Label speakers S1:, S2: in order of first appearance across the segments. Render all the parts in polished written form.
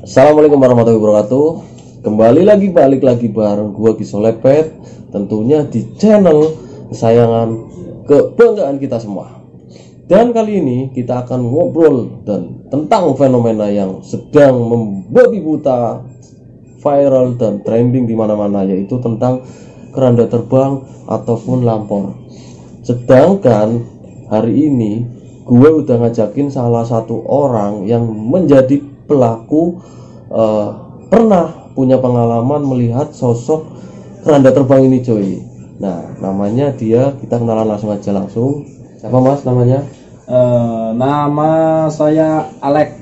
S1: Assalamualaikum warahmatullahi wabarakatuh. Balik lagi bareng gua Gisolepet, tentunya di channel kesayangan kebanggaan kita semua. Dan kali ini kita akan ngobrol tentang fenomena yang sedang membabi buta, viral dan trending di mana-mana, yaitu tentang keranda terbang ataupun lampor. Sedangkan hari ini gue udah ngajakin salah satu orang yang menjadi pelaku, pernah punya pengalaman melihat sosok keranda terbang ini, coy. Nah, namanya dia, kita kenalan langsung. Siapa mas namanya?
S2: Nama saya Alek.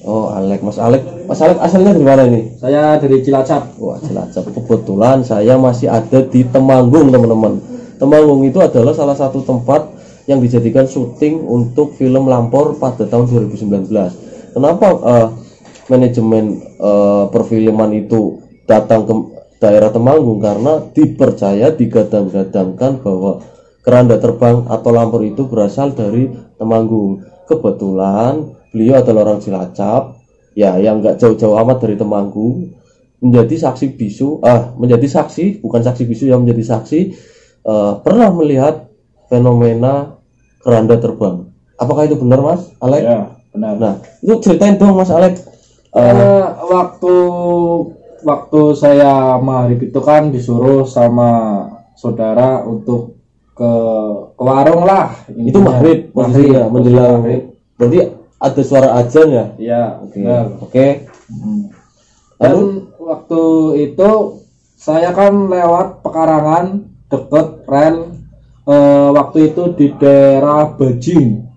S1: Oh, Alek. Mas Alek asalnya dari mana ini?
S2: Saya dari Cilacap.
S1: Wah, Cilacap. Kebetulan saya masih ada di Temanggung, teman-teman. Temanggung itu adalah salah satu tempat yang dijadikan syuting untuk film Lampor pada tahun 2019. Kenapa manajemen perfilman itu datang ke daerah Temanggung? Karena dipercaya, digadang-gadangkan bahwa keranda terbang atau lampor itu berasal dari Temanggung. Kebetulan beliau adalah orang Cilacap, ya, yang nggak jauh-jauh amat dari Temanggung, menjadi saksi bisu, pernah melihat fenomena keranda terbang. Apakah itu benar, Mas Alek?
S2: Ya, benar.
S1: Nah, itu ceritain dong, Mas Alek.
S2: Waktu saya maghrib itu kan disuruh sama saudara untuk ke warung lah.
S1: Itu maghrib, posisinya menjelang. Berarti ada suara azan ya?
S2: Iya.
S1: Oke.
S2: Dan waktu itu saya kan lewat pekarangan deket rel. Waktu itu di daerah Bajing.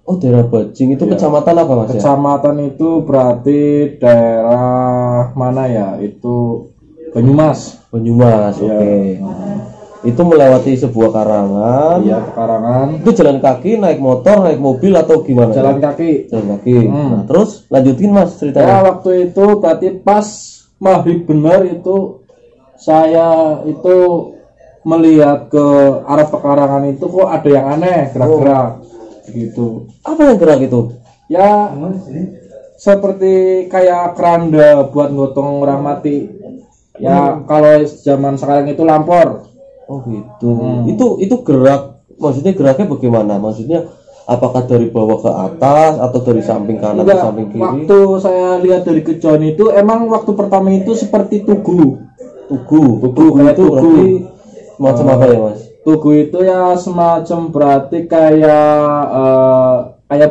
S1: Oh, daerah Bajing itu kecamatan apa, Mas?
S2: Kecamatan itu berarti daerah mana ya? Itu Banyumas.
S1: Oke. Itu melewati sebuah karangan.
S2: Iya, pekarangan.
S1: Itu jalan kaki, naik motor, naik mobil atau gimana?
S2: Jalan kaki.
S1: Nah, terus lanjutin, Mas, ceritanya.
S2: Ya, waktu itu berarti pas maghrib benar itu saya itu melihat ke arah pekarangan itu kok ada yang aneh, gerak-gerak gitu.
S1: Apa yang gerak itu?
S2: Ya, seperti kayak keranda buat gotong orang mati. Ya, kalau zaman sekarang itu lampor.
S1: Oh gitu. Itu gerak, maksudnya geraknya bagaimana? Maksudnya apakah dari bawah ke atas atau dari samping kanan ke samping kiri?
S2: Waktu saya lihat dari kejauhan itu emang waktu pertama itu seperti tugu
S1: itu berarti macam apa ya, Mas?
S2: Tugu itu ya semacam berarti kayak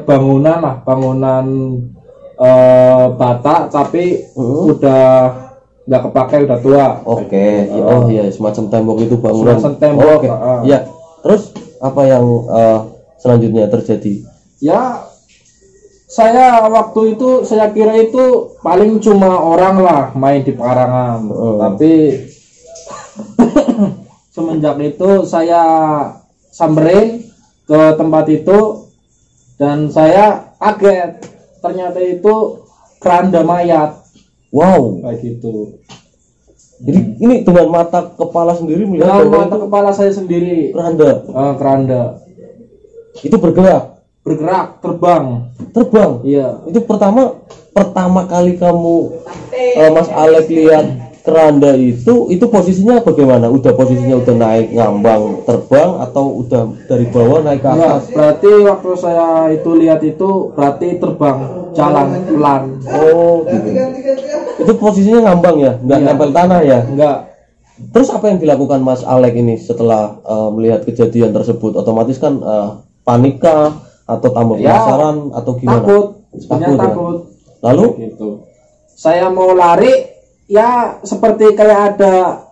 S2: bangunan bata tapi udah nggak kepakai, udah tua.
S1: Oke. Oh iya, semacam tembok itu, bangunan.
S2: Semacam tembok.
S1: Oke. Ya. Terus apa yang selanjutnya terjadi?
S2: Ya, saya waktu itu saya kira itu paling cuma orang lah main di pekarangan. Tapi semenjak itu saya samperin ke tempat itu dan saya kaget. Ternyata itu keranda mayat.
S1: Wow,
S2: kayak gitu.
S1: Jadi ini dengan mata kepala sendiri melihat?
S2: Dengan mata kepala saya sendiri.
S1: Keranda. Itu bergerak, terbang.
S2: Iya.
S1: Itu pertama kali kamu, Mas Alek, lihat keranda itu posisinya bagaimana? Posisinya udah naik ngambang terbang atau udah dari bawah naik ke atas?
S2: Berarti waktu saya itu lihat itu berarti terbang, jalan pelan.
S1: Oh gitu. Itu posisinya ngambang ya, nggak nempel tanah ya?
S2: Enggak.
S1: Terus apa yang dilakukan Mas Alek ini setelah melihat kejadian tersebut? Otomatis kan panika atau tambah penasaran atau gimana?
S2: Takut.
S1: Lalu?
S2: Gitu. Saya mau lari, ya seperti kayak ada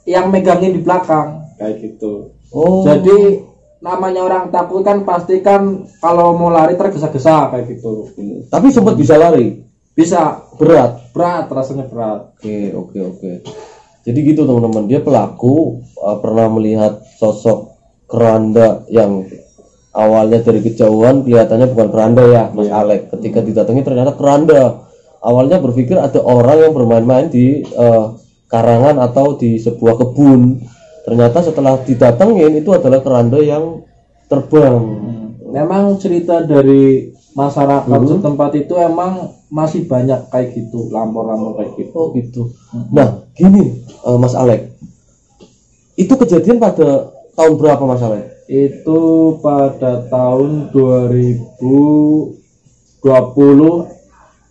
S2: yang megangin di belakang kayak gitu. Jadi namanya orang takut kan pasti kan kalau mau lari tergesa-gesa kayak gitu.
S1: Tapi sempat bisa lari?
S2: Bisa.
S1: Berat,
S2: rasanya berat.
S1: Oke. Jadi gitu, teman-teman, dia pelaku pernah melihat sosok keranda yang awalnya dari kejauhan kelihatannya bukan keranda ya, Mas Alek. Ketika didatangi ternyata keranda. Awalnya berpikir ada orang yang bermain-main di karangan atau di sebuah kebun. Ternyata setelah didatengin itu adalah keranda yang terbang.
S2: Memang cerita dari masyarakat setempat itu emang masih banyak kayak gitu, lampor-lampor kayak gitu.
S1: Oh gitu. Nah gini Mas Alek, itu kejadian pada tahun berapa Mas Alek?
S2: Itu pada tahun 2020,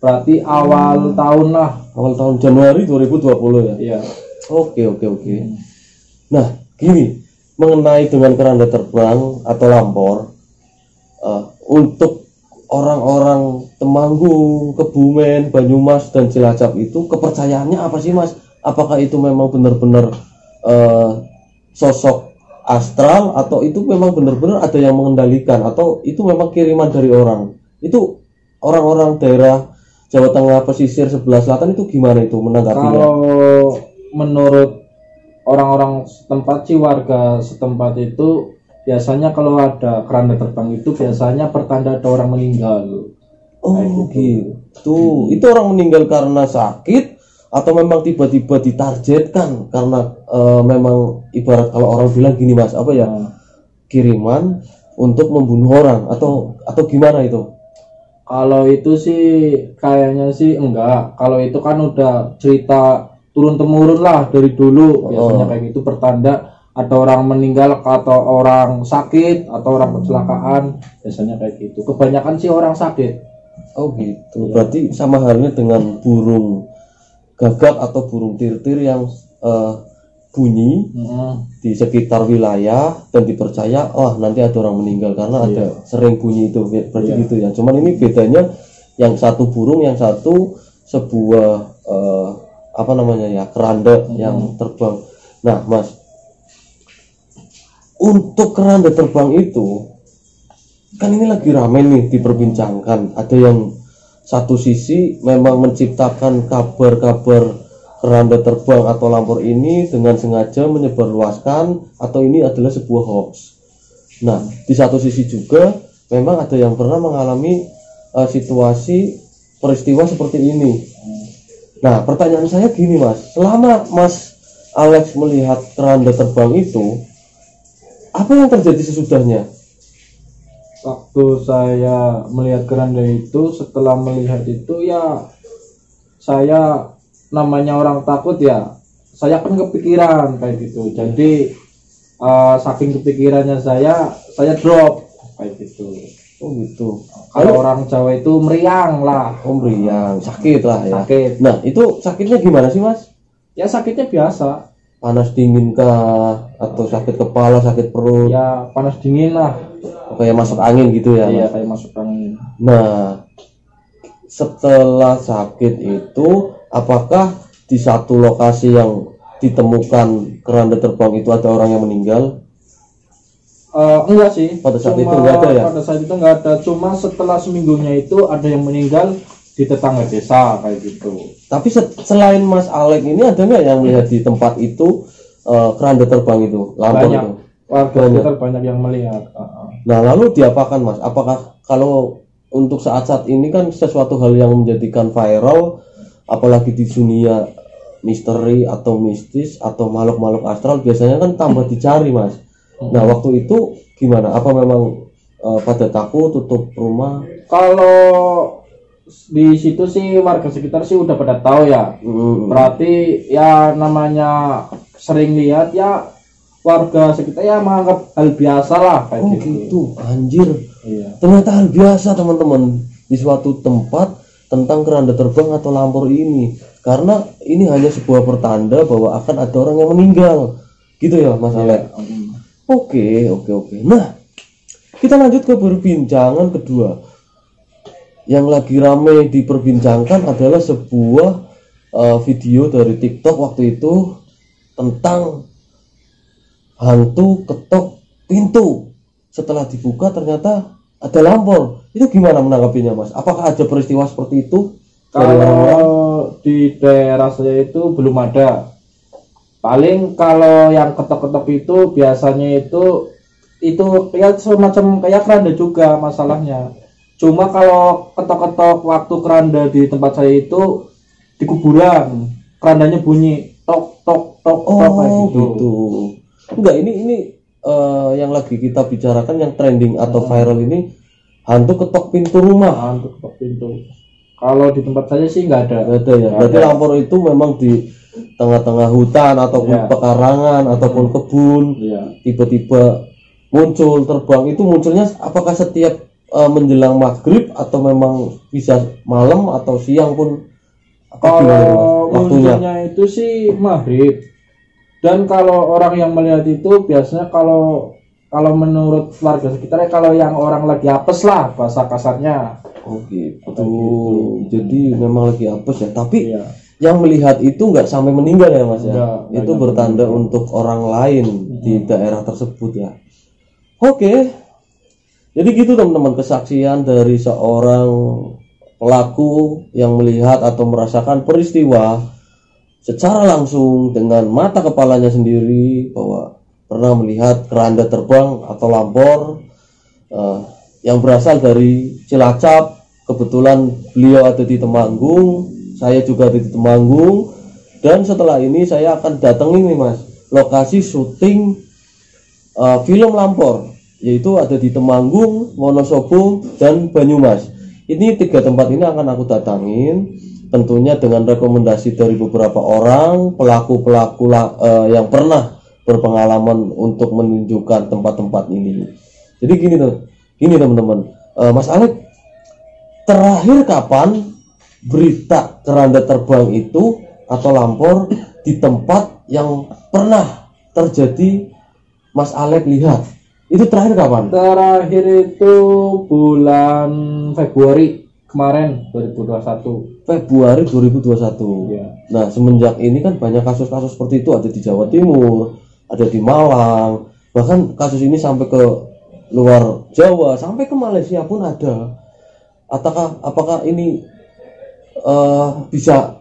S2: berarti awal tahun lah.
S1: Awal tahun Januari 2020 ya?
S2: Iya.
S1: Oke. Nah gini, mengenai dengan keranda terbang atau lampor, untuk orang-orang Temanggung, Kebumen, Banyumas dan Cilacap itu kepercayaannya apa sih Mas? Apakah itu memang benar-benar sosok astral, atau itu memang benar-benar ada yang mengendalikan, atau itu memang kiriman dari orang? Itu orang-orang daerah Jawa Tengah pesisir sebelah selatan itu gimana itu menanggapinya?
S2: Kalau menurut orang-orang setempat sih, warga setempat itu biasanya kalau ada keranda terbang itu biasanya pertanda ada orang meninggal.
S1: Oh gitu. Itu orang meninggal karena sakit atau memang tiba-tiba ditargetkan karena memang ibarat kalau orang bilang gini Mas, apa ya, kiriman untuk membunuh orang atau gimana itu?
S2: Kalau itu sih kayaknya sih enggak. Kalau itu kan udah cerita turun temurun lah dari dulu, biasanya kayak gitu, pertanda ada orang meninggal atau orang sakit atau orang kecelakaan, biasanya kayak gitu. Kebanyakan sih orang sakit.
S1: Oh gitu. Berarti sama halnya dengan burung gagak atau burung tirtir yang bunyi di sekitar wilayah dan dipercaya nanti ada orang meninggal karena ada sering bunyi itu, berarti gitu ya. Cuman ini bedanya, yang satu burung, yang satu sebuah apa namanya ya, keranda yang terbang. Nah Mas, untuk keranda terbang itu kan ini lagi rame nih diperbincangkan. Ada yang satu sisi memang menciptakan kabar-kabar keranda terbang atau lampor ini dengan sengaja menyebarluaskan, atau ini adalah sebuah hoax. Nah di satu sisi juga memang ada yang pernah mengalami situasi peristiwa seperti ini. Nah pertanyaan saya gini Mas, selama Mas Alex melihat keranda terbang itu, apa yang terjadi sesudahnya?
S2: Waktu saya melihat keranda itu, setelah melihat itu ya saya, namanya orang takut ya, saya kan kepikiran kayak gitu. Jadi saking kepikirannya saya drop kayak gitu.
S1: Oh gitu.
S2: Kalau orang Jawa itu meriang lah.
S1: Oh meriang, sakit lah ya.
S2: Sakit.
S1: Nah itu sakitnya gimana sih Mas?
S2: Ya sakitnya biasa.
S1: Panas dingin kah, atau sakit kepala, sakit perut?
S2: Ya panas dingin lah.
S1: Kayak masuk angin gitu ya?
S2: Iya, kayak masuk angin.
S1: Nah setelah sakit itu, apakah di satu lokasi yang ditemukan keranda terbang itu ada orang yang meninggal?
S2: Enggak sih.
S1: Pada saat itu enggak ada ya?
S2: Pada saat itu enggak ada. Cuma setelah seminggunya itu ada yang meninggal di tetangga desa kayak gitu.
S1: Tapi selain Mas Alek ini, ada nggak yang melihat di tempat itu keranda terbang itu, lampor
S2: banyak.
S1: itu?
S2: Warga sekitar banyak yang melihat.
S1: Nah lalu diapakan Mas? Apakah kalau untuk saat-saat ini kan sesuatu hal yang menjadikan viral, apalagi di dunia misteri atau mistis atau makhluk-makhluk astral, biasanya kan tambah dicari Mas. Nah waktu itu gimana? Apa memang pada takut tutup rumah?
S2: Kalau di situ sih warga sekitar sih udah pada tahu ya. Berarti ya namanya sering lihat ya, warga sekitar ya menganggap hal biasa lah kayak
S1: gitu. Anjir.
S2: Iya.
S1: Ternyata hal biasa teman-teman di suatu tempat tentang keranda terbang atau lampor ini, karena ini hanya sebuah pertanda bahwa akan ada orang yang meninggal. Gitu ya Mas Alek. Oke. Nah, kita lanjut ke perbincangan kedua. Yang lagi rame diperbincangkan adalah sebuah video dari TikTok waktu itu tentang hantu ketok pintu. Setelah dibuka ternyata ada lampor. Itu gimana menanggapinya Mas? Apakah ada peristiwa seperti itu?
S2: Kalau di daerah saya itu belum ada. Paling kalau yang ketok-ketok itu biasanya itu kayak semacam kayak keranda juga masalahnya. Cuma kalau ketok-ketok waktu keranda di tempat saya itu di kuburan, kerandanya bunyi tok tok tok tok kayak gitu.
S1: Enggak, ini yang lagi kita bicarakan yang trending atau viral ini hantu ketok pintu rumah.
S2: Hantu ketok pintu. Kalau di tempat saya sih nggak ada.
S1: Nggak ada ya. Berarti lampor itu memang di tengah-tengah hutan ataupun pekarangan ataupun kebun. Tiba-tiba muncul terbang. Itu munculnya apakah setiap menjelang maghrib atau memang bisa malam atau siang pun?
S2: Kalau munculnya itu sih maghrib. Dan kalau orang yang melihat itu biasanya kalau menurut warga sekitarnya, kalau yang orang lagi apes lah bahasa kasarnya.
S1: Oh gitu. Jadi memang lagi apes ya. Tapi yang melihat itu nggak sampai meninggal ya Mas ya. Itu bertanda untuk orang lain di daerah tersebut ya. Oke. Jadi gitu teman-teman, kesaksian dari seorang pelaku yang melihat atau merasakan peristiwa secara langsung dengan mata kepalanya sendiri bahwa pernah melihat keranda terbang atau lampor yang berasal dari Cilacap. Kebetulan beliau ada di Temanggung, saya juga ada di Temanggung, dan setelah ini saya akan datengin nih Mas lokasi syuting film lampor, yaitu ada di Temanggung, Wonosobo, dan Banyumas. Ini 3 tempat ini akan aku datangin, tentunya dengan rekomendasi dari beberapa orang pelaku-pelaku yang pernah berpengalaman untuk menunjukkan tempat-tempat ini. Jadi gini teman-teman, Mas Alek, terakhir kapan berita keranda terbang itu atau lampor di tempat yang pernah terjadi Mas Alek lihat? Itu terakhir kapan?
S2: Terakhir itu bulan Februari kemarin 2021.
S1: Februari 2021. Ya. Nah, semenjak ini kan banyak kasus-kasus seperti itu ada di Jawa Timur, ada di Malang, bahkan kasus ini sampai ke luar Jawa, sampai ke Malaysia pun ada. Apakah ini bisa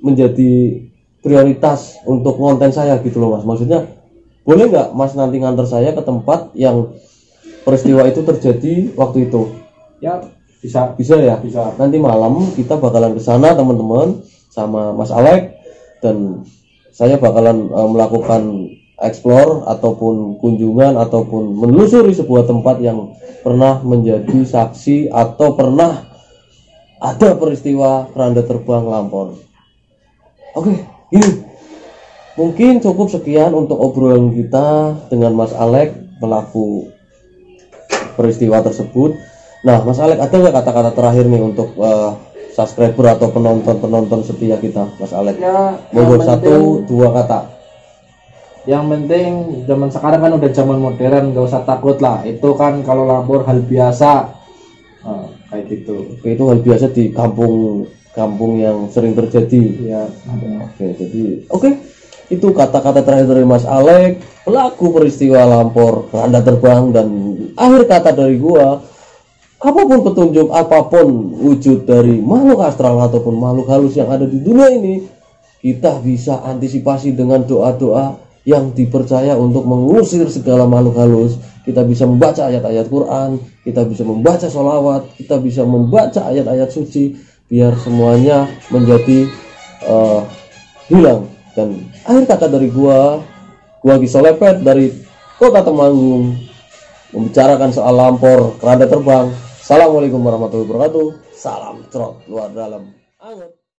S1: menjadi prioritas untuk konten saya gitu loh Mas? Maksudnya boleh nggak Mas nanti nganter saya ke tempat yang peristiwa itu terjadi waktu itu?
S2: Ya, bisa
S1: ya. Bisa. Nanti malam kita bakalan ke sana teman-teman sama Mas Alek, dan saya bakalan melakukan explore ataupun kunjungan ataupun menelusuri sebuah tempat yang pernah menjadi saksi atau pernah ada peristiwa keranda terbang lampor. Oke, ini mungkin cukup sekian untuk obrolan kita dengan Mas Alek pelaku peristiwa tersebut. Nah, Mas Alek, ada nggak kata-kata terakhir nih untuk subscriber atau penonton setia kita, Mas Alek?
S2: Ya,
S1: monggo 1-2 kata.
S2: Yang penting zaman sekarang kan udah zaman modern, nggak usah takut lah. Itu kan kalau lampor hal biasa, kayak gitu.
S1: Itu hal biasa di kampung yang sering terjadi.
S2: Ya.
S1: Oke. Itu kata-kata terakhir dari Mas Alek, pelaku peristiwa lampor keranda terbang, dan akhir kata dari gua, apapun petunjuk, apapun wujud dari makhluk astral ataupun makhluk halus yang ada di dunia ini, kita bisa antisipasi dengan doa-doa yang dipercaya untuk mengusir segala makhluk halus. Kita bisa membaca ayat-ayat Quran, kita bisa membaca sholawat, kita bisa membaca ayat-ayat suci, biar semuanya menjadi hilang. Dan akhir kata dari gua Gisolepet dari Kota Temanggung, membicarakan soal lampor keranda terbang. Assalamualaikum warahmatullahi wabarakatuh. Salam trot luar dalam anget.